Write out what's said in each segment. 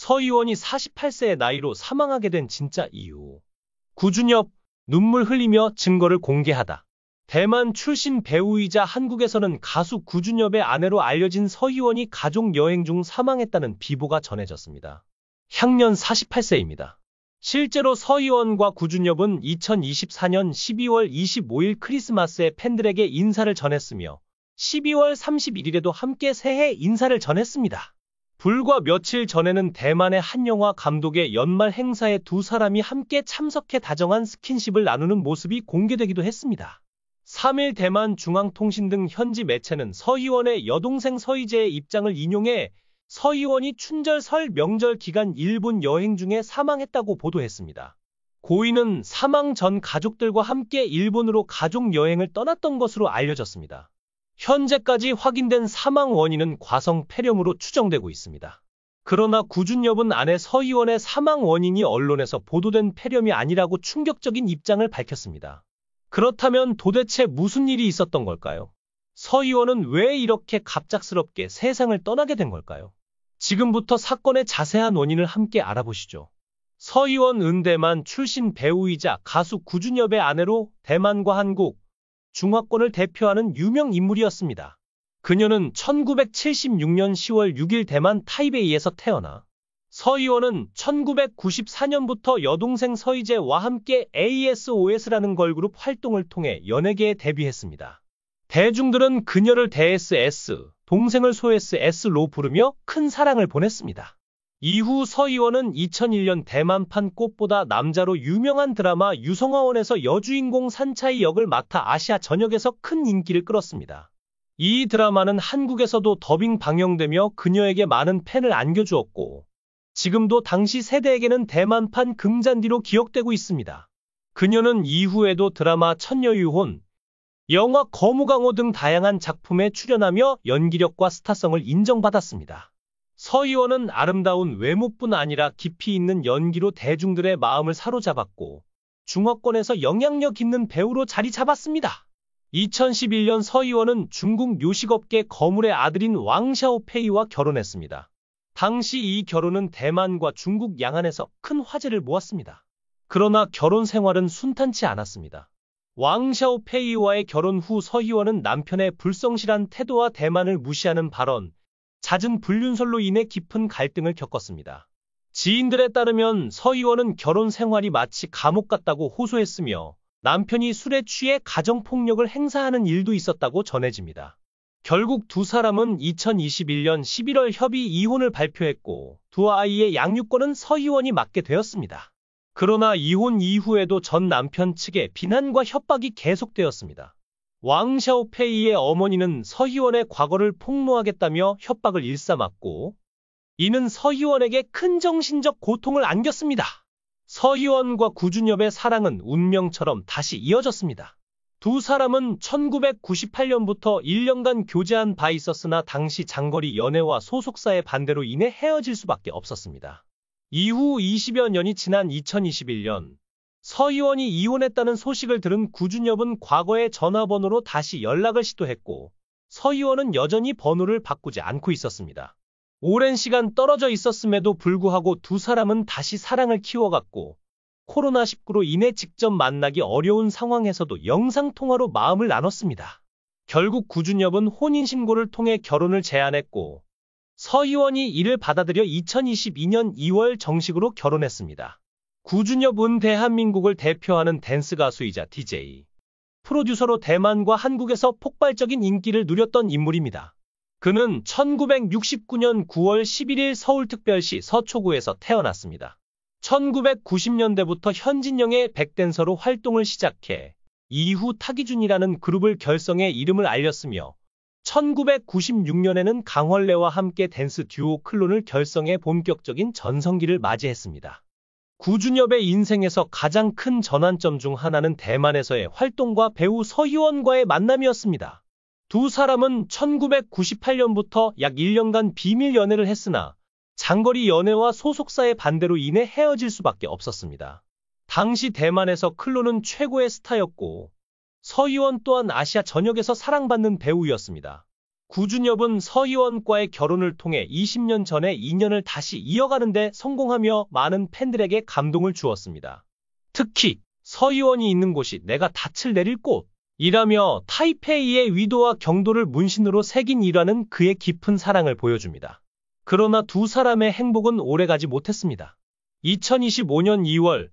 서희원이 48세의 나이로 사망하게 된 진짜 이유. 구준엽, 눈물 흘리며 증거를 공개하다. 대만 출신 배우이자 한국에서는 가수 구준엽의 아내로 알려진 서희원이 가족 여행 중 사망했다는 비보가 전해졌습니다. 향년 48세입니다. 실제로 서희원과 구준엽은 2024년 12월 25일 크리스마스에 팬들에게 인사를 전했으며 12월 31일에도 함께 새해 인사를 전했습니다. 불과 며칠 전에는 대만의 한 영화 감독의 연말 행사에 두 사람이 함께 참석해 다정한 스킨십을 나누는 모습이 공개되기도 했습니다. 3일 대만 중앙통신 등 현지 매체는 서희원의 여동생 서희재의 입장을 인용해 서희원이 춘절 설 명절 기간 일본 여행 중에 사망했다고 보도했습니다. 고인은 사망 전 가족들과 함께 일본으로 가족 여행을 떠났던 것으로 알려졌습니다. 현재까지 확인된 사망 원인은 과성 폐렴으로 추정되고 있습니다. 그러나 구준엽은 아내 서희원의 사망 원인이 언론에서 보도된 폐렴이 아니라고 충격적인 입장을 밝혔습니다. 그렇다면 도대체 무슨 일이 있었던 걸까요? 서희원은 왜 이렇게 갑작스럽게 세상을 떠나게 된 걸까요? 지금부터 사건의 자세한 원인을 함께 알아보시죠. 서희원은 대만 출신 배우이자 가수 구준엽의 아내로 대만과 한국, 중화권을 대표하는 유명 인물이었습니다. 그녀는 1976년 10월 6일 대만 타이베이에서 태어나 서희원은 1994년부터 여동생 서희재와 함께 ASOS라는 걸그룹 활동을 통해 연예계에 데뷔했습니다. 대중들은 그녀를 대SS, 동생을 소SS로 부르며 큰 사랑을 보냈습니다. 이후 서희원은 2001년 대만판 꽃보다 남자로 유명한 드라마 유성화원에서 여주인공 산차이 역을 맡아 아시아 전역에서 큰 인기를 끌었습니다. 이 드라마는 한국에서도 더빙 방영되며 그녀에게 많은 팬을 안겨주었고 지금도 당시 세대에게는 대만판 금잔디로 기억되고 있습니다. 그녀는 이후에도 드라마 천녀유혼, 영화 거무강호 등 다양한 작품에 출연하며 연기력과 스타성을 인정받았습니다. 서희원은 아름다운 외모뿐 아니라 깊이 있는 연기로 대중들의 마음을 사로잡았고 중화권에서 영향력 있는 배우로 자리 잡았습니다. 2011년 서희원은 중국 요식업계 거물의 아들인 왕샤오페이와 결혼했습니다. 당시 이 결혼은 대만과 중국 양안에서 큰 화제를 모았습니다. 그러나 결혼 생활은 순탄치 않았습니다. 왕샤오페이와의 결혼 후 서희원은 남편의 불성실한 태도와 대만을 무시하는 발언, 잦은 불륜설로 인해 깊은 갈등을 겪었습니다. 지인들에 따르면 서희원은 결혼 생활이 마치 감옥 같다고 호소했으며 남편이 술에 취해 가정폭력을 행사하는 일도 있었다고 전해집니다. 결국 두 사람은 2021년 11월 협의 이혼을 발표했고 두 아이의 양육권은 서희원이 맡게 되었습니다. 그러나 이혼 이후에도 전 남편 측의 비난과 협박이 계속되었습니다. 왕샤오페이의 어머니는 서희원의 과거를 폭로하겠다며 협박을 일삼았고 이는 서희원에게 큰 정신적 고통을 안겼습니다. 서희원과 구준엽의 사랑은 운명처럼 다시 이어졌습니다. 두 사람은 1998년부터 1년간 교제한 바 있었으나 당시 장거리 연애와 소속사의 반대로 인해 헤어질 수밖에 없었습니다. 이후 20여 년이 지난 2021년 서희원이 이혼했다는 소식을 들은 구준엽은 과거의 전화번호로 다시 연락을 시도했고 서희원은 여전히 번호를 바꾸지 않고 있었습니다. 오랜 시간 떨어져 있었음에도 불구하고 두 사람은 다시 사랑을 키워갔고 코로나19로 인해 직접 만나기 어려운 상황에서도 영상통화로 마음을 나눴습니다. 결국 구준엽은 혼인신고를 통해 결혼을 제안했고 서희원이 이를 받아들여 2022년 2월 정식으로 결혼했습니다. 구준엽은 대한민국을 대표하는 댄스 가수이자 DJ, 프로듀서로 대만과 한국에서 폭발적인 인기를 누렸던 인물입니다. 그는 1969년 9월 11일 서울특별시 서초구에서 태어났습니다. 1990년대부터 현진영의 백댄서로 활동을 시작해 이후 타기준이라는 그룹을 결성해 이름을 알렸으며 1996년에는 강원래와 함께 댄스 듀오 클론을 결성해 본격적인 전성기를 맞이했습니다. 구준엽의 인생에서 가장 큰 전환점 중 하나는 대만에서의 활동과 배우 서희원과의 만남이었습니다. 두 사람은 1998년부터 약 1년간 비밀 연애를 했으나 장거리 연애와 소속사의 반대로 인해 헤어질 수밖에 없었습니다. 당시 대만에서 클론은 최고의 스타였고 서희원 또한 아시아 전역에서 사랑받는 배우였습니다. 구준엽은 서희원과의 결혼을 통해 20년 전의 인연을 다시 이어가는데 성공하며 많은 팬들에게 감동을 주었습니다. 특히 서희원이 있는 곳이 내가 닻을 내릴 곳이라며 타이페이의 위도와 경도를 문신으로 새긴 일화는 그의 깊은 사랑을 보여줍니다. 그러나 두 사람의 행복은 오래가지 못했습니다. 2025년 2월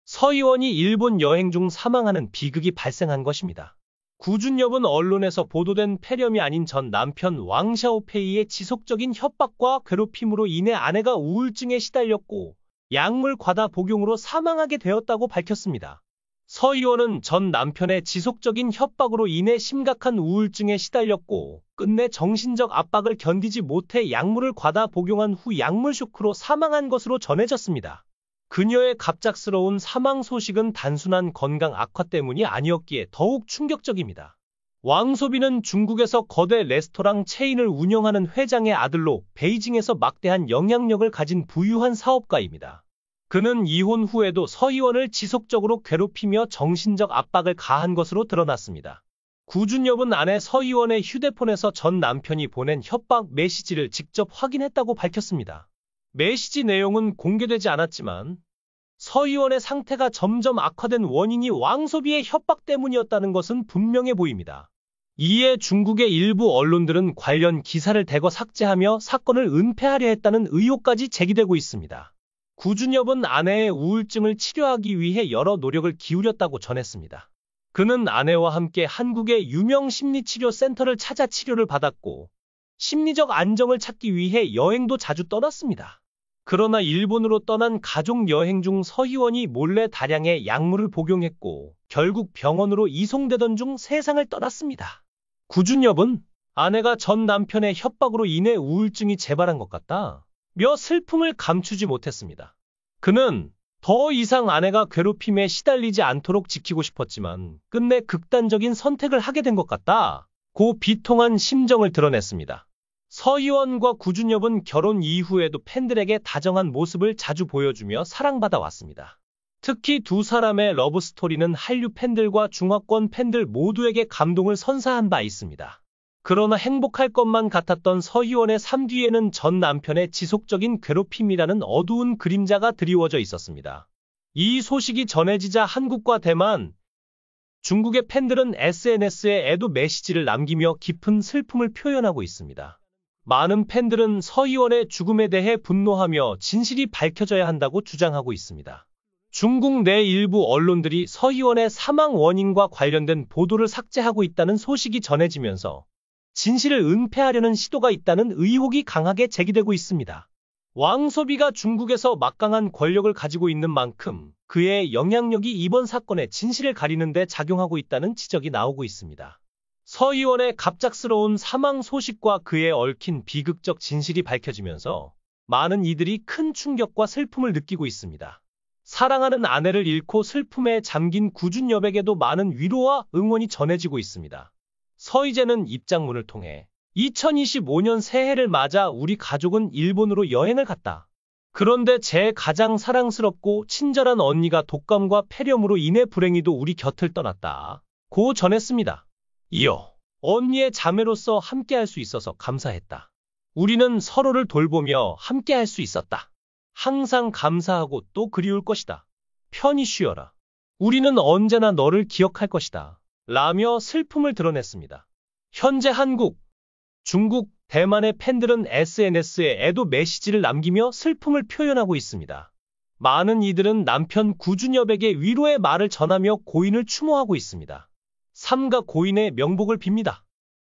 서희원이 일본 여행 중 사망하는 비극이 발생한 것입니다. 구준엽은 언론에서 보도된 폐렴이 아닌 전 남편 왕샤오페이의 지속적인 협박과 괴롭힘으로 인해 아내가 우울증에 시달렸고 약물 과다 복용으로 사망하게 되었다고 밝혔습니다. 서희원은 전 남편의 지속적인 협박으로 인해 심각한 우울증에 시달렸고 끝내 정신적 압박을 견디지 못해 약물을 과다 복용한 후 약물 쇼크로 사망한 것으로 전해졌습니다. 그녀의 갑작스러운 사망 소식은 단순한 건강 악화 때문이 아니었기에 더욱 충격적입니다. 왕소비는 중국에서 거대 레스토랑 체인을 운영하는 회장의 아들로 베이징에서 막대한 영향력을 가진 부유한 사업가입니다. 그는 이혼 후에도 서희원을 지속적으로 괴롭히며 정신적 압박을 가한 것으로 드러났습니다. 구준엽은 아내 서희원의 휴대폰에서 전 남편이 보낸 협박 메시지를 직접 확인했다고 밝혔습니다. 메시지 내용은 공개되지 않았지만 서희원의 상태가 점점 악화된 원인이 왕소비의 협박 때문이었다는 것은 분명해 보입니다. 이에 중국의 일부 언론들은 관련 기사를 대거 삭제하며 사건을 은폐하려 했다는 의혹까지 제기되고 있습니다. 구준엽은 아내의 우울증을 치료하기 위해 여러 노력을 기울였다고 전했습니다. 그는 아내와 함께 한국의 유명 심리치료센터를 찾아 치료를 받았고 심리적 안정을 찾기 위해 여행도 자주 떠났습니다. 그러나 일본으로 떠난 가족 여행 중 서희원이 몰래 다량의 약물을 복용했고 결국 병원으로 이송되던 중 세상을 떠났습니다. 구준엽은 아내가 전 남편의 협박으로 인해 우울증이 재발한 것 같다며 슬픔을 감추지 못했습니다. 그는 더 이상 아내가 괴롭힘에 시달리지 않도록 지키고 싶었지만 끝내 극단적인 선택을 하게 된 것 같다고 비통한 심정을 드러냈습니다. 서희원과 구준엽은 결혼 이후에도 팬들에게 다정한 모습을 자주 보여주며 사랑받아 왔습니다. 특히 두 사람의 러브스토리는 한류 팬들과 중화권 팬들 모두에게 감동을 선사한 바 있습니다. 그러나 행복할 것만 같았던 서희원의 삶 뒤에는 전 남편의 지속적인 괴롭힘이라는 어두운 그림자가 드리워져 있었습니다. 이 소식이 전해지자 한국과 대만, 중국의 팬들은 SNS에 애도 메시지를 남기며 깊은 슬픔을 표현하고 있습니다. 많은 팬들은 서희원의 죽음에 대해 분노하며 진실이 밝혀져야 한다고 주장하고 있습니다. 중국 내 일부 언론들이 서희원의 사망 원인과 관련된 보도를 삭제하고 있다는 소식이 전해지면서 진실을 은폐하려는 시도가 있다는 의혹이 강하게 제기되고 있습니다. 왕소비가 중국에서 막강한 권력을 가지고 있는 만큼 그의 영향력이 이번 사건의 진실을 가리는 데 작용하고 있다는 지적이 나오고 있습니다. 서희원의 갑작스러운 사망 소식과 그에 얽힌 비극적 진실이 밝혀지면서 많은 이들이 큰 충격과 슬픔을 느끼고 있습니다. 사랑하는 아내를 잃고 슬픔에 잠긴 구준엽에게도 많은 위로와 응원이 전해지고 있습니다. 서희재는 입장문을 통해 2025년 새해를 맞아 우리 가족은 일본으로 여행을 갔다. 그런데 제 가장 사랑스럽고 친절한 언니가 독감과 폐렴으로 인해 불행히도 우리 곁을 떠났다. 고 전했습니다. 이어 언니의 자매로서 함께할 수 있어서 감사했다. 우리는 서로를 돌보며 함께할 수 있었다. 항상 감사하고 또 그리울 것이다. 편히 쉬어라. 우리는 언제나 너를 기억할 것이다. 라며 슬픔을 드러냈습니다. 현재 한국, 중국, 대만의 팬들은 SNS에 애도 메시지를 남기며 슬픔을 표현하고 있습니다. 많은 이들은 남편 구준엽에게 위로의 말을 전하며 고인을 추모하고 있습니다. 삼가 고인의 명복을 빕니다.